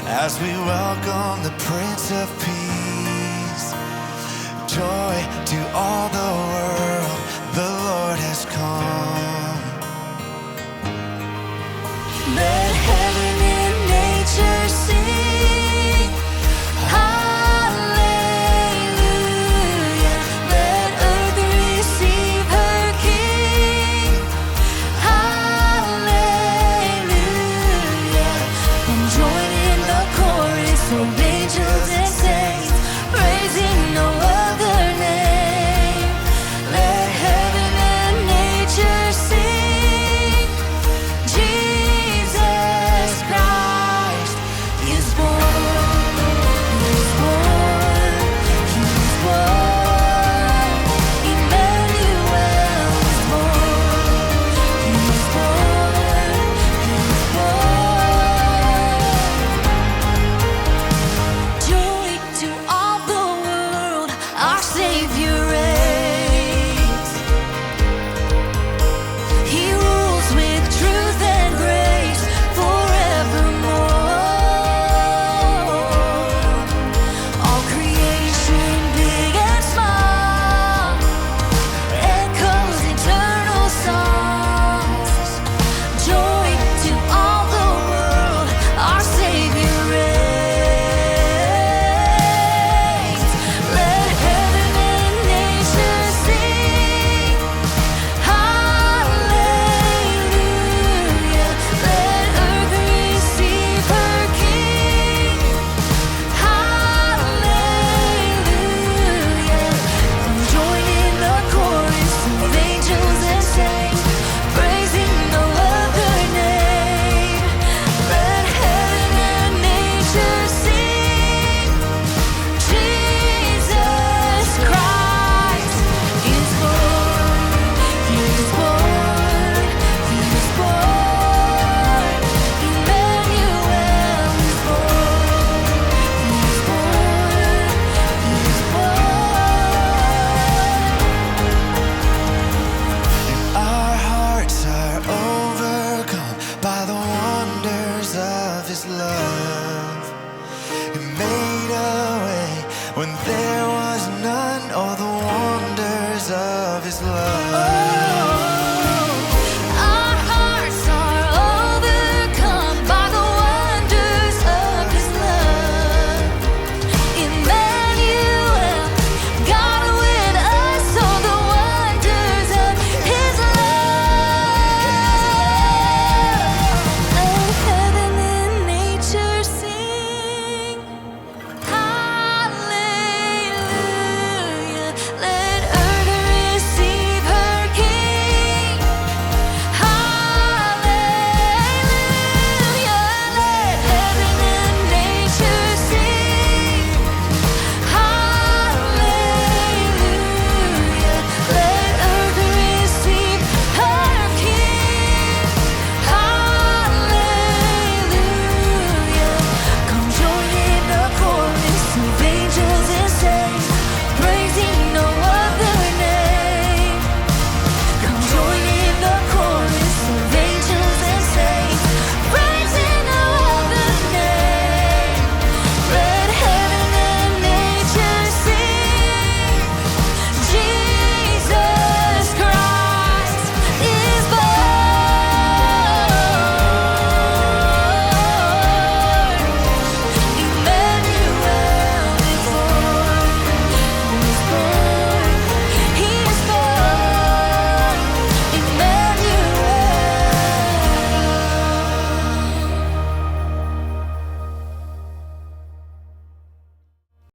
as we welcome the Prince of Peace. Joy to all the world, the Lord has come. Let heaven and nature sing, hallelujah. Let earth receive her King, hallelujah. And join in the chorus of angels and saints, praising no other name. Let heaven and nature sing, Jesus Christ is born. He is born. He is born. Emmanuel is born. He is born. He is born. Joy to all the world, our Savior reigns. He rules with truth and grace forevermore. All creation, big and small, echoes eternal songs. Joy to all the world, our Savior reigns. Let heaven and nature sing, hallelujah. Let earth receive her King, hallelujah. And join in the chorus of angels and saints, praising no other name. Let heaven and nature sing, Jesus Christ is born. He is born. He is born. Emmanuel is born. He is born. He is born. Our hearts are overcome by the wonders of His love. He made a way when there was none. Oh, the wonders of His love.